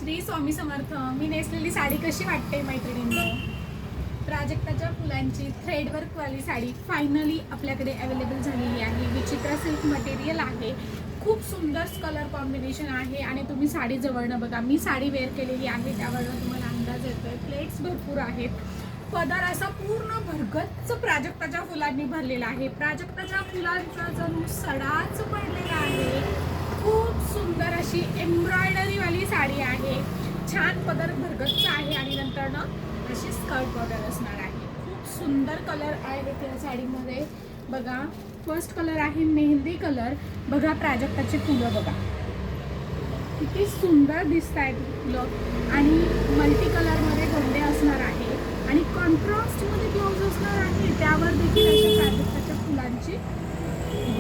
श्री स्वामी समर्थ. मी नेसलेली साडी कशी वाटते मैत्रिणींनो? प्राजक्ताच्या फुलांची थ्रेडवर्कवाली साडी फायनली आपल्याकडे अवेलेबल झालेली आहे. विचित्रा सिल्क मटेरियल आहे. खूप सुंदर कलर कॉम्बिनेशन आहे आणि तुम्ही साडी जवळनं बघा. मी साडी वेअर केलेली आहे, त्यावरनं तुम्हाला अंदाज येतोय. प्लेट्स भरपूर आहेत. पदर असा पूर्ण भरगच्च प्राजक्ताच्या फुलांनी भरलेला आहे. प्राजक्ताच्या फुलांचा जणू सडाच पडलेला आहे. खूप सुंदर अशी एम्ब्रॉयडरीवाली साडी आहे. छान पदर भरगच्च आहे आणि नंतर ना अशी स्कर्ट बॉर्डर असणार आहे. खूप सुंदर कलर आहे त्या साडीमध्ये. बघा, फर्स्ट कलर आहे मेहंदी कलर. बघा प्राजक्ताची फुलं बघा किती सुंदर दिसत आहेत फुलं. आणि मल्टी कलरमध्ये गोंडे असणार आहे आणि कॉन्ट्रास्टमध्ये ब्लाऊज असणार आहे. त्यावर देखील अशा प्राजक्ताच्या फुलांची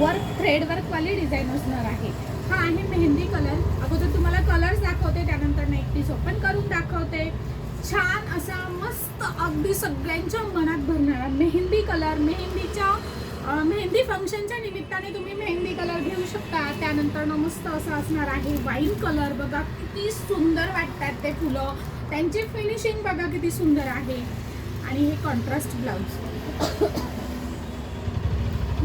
वर्क थ्रेडवर्कवाली डिझाईन असणार आहे. हा आहे मेहंदी कलर. अगोदर तुम्हाला कलर्स दाखवते, त्यानंतर ना एक पीस ओपन करून दाखवते. छान असा मस्त अगदी सगळ्यांच्या मनात भरणारा मेहंदी कलर. मेहंदी फंक्शनच्या निमित्ताने तुम्ही मेहंदी कलर घेऊ शकता. त्यानंतर ना मस्त असं असणार आहे वाईन कलर. बघा किती सुंदर वाटतात ते फुलं. त्यांची फिनिशिंग बघा किती सुंदर आहे. आणि हे कॉन्ट्रास्ट ब्लाऊज.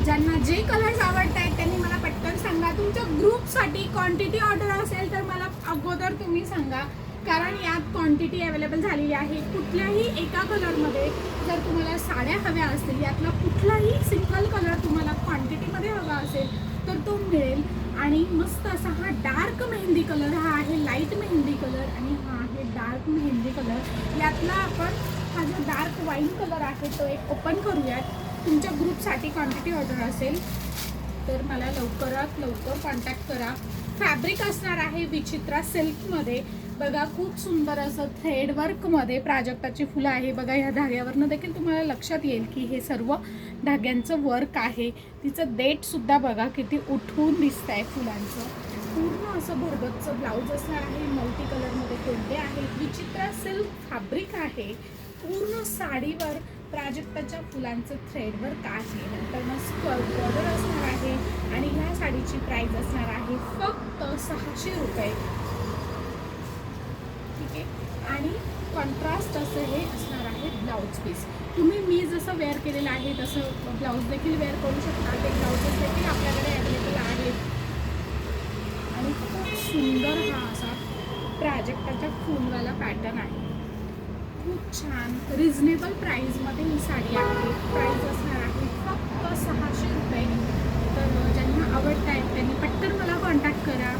ज्यांना जे कलर्स आवडत आहेत त्यांनी मला पटकन सांगा. तुमच्या ग्रुपसाठी क्वांटिटी ऑर्डर असेल तर मला अगोदर तुम्ही सांगा, कारण यात क्वांटिटी अवेलेबल झालेली आहे. कुठल्याही एका कलरमध्ये जर तुम्हाला साड्या हव्या असतील, यातला कुठलाही सिंगल कलर तुम्हाला क्वांटिटीमध्ये हवा असेल तर तो मिळेल. आणि मस्त असा हा डार्क मेहंदी कलर हा आहे, लाईट मेहंदी कलर आणि हा आहे डार्क मेहंदी कलर. यातला आपण हा जो डार्क वाईन कलर आहे तो एक ओपन करूयात. तुमच्या ग्रुपसाठी क्वांटिटी ऑर्डर असेल तर मला लवकरात लवकर कॉन्टॅक्ट करा. फॅब्रिक असणार आहे विचित्रा सिल्कमध्ये. बघा खूप सुंदर असं थ्रेडवर्कमध्ये प्राजक्ताची फुलं आहे. बघा ह्या धाग्यावरनं देखील तुम्हाला लक्षात येईल की हे सर्व धाग्यांचं वर्क आहे. तिचं देठसुद्धा बघा किती उठून दिसत आहे फुलांचं. पूर्ण असं भरगतचं ब्लाऊज असणार आहे. मल्टी कलरमध्ये कोणते आहेत. विचित्रा सिल्क फॅब्रिक आहे. पूर्ण साडीवर प्राजक्ताच्या फुलांचं थ्रेडवर्क आहे. नंतर मग स्कर्ट बॉर्डर असणार आहे आणि ह्या साडीची प्राइस असणार आहे फक्त 600 रुपये. ठीक आहे. आणि कॉन्ट्रास्ट असं हे असणार आहे ब्लाऊज पीस. तुम्ही मी जसं वेअर केलेलं आहे तसं ब्लाऊज देखील वेअर करू शकता. ते ब्लाऊजेस देखील आपल्याकडे अवेलेबल आहेत. आणि खूप सुंदर हा असा प्राजक्ताच्या फुलवाला पॅटर्न आहे. खूप छान रिजनेबल प्राईजमध्ये ही साडी आहे. प्राईस असणार आहे फक्त 600 रुपये. तर ज्यांना आवडत आहे त्यांनी पटकन मला कॉन्टॅक्ट करा.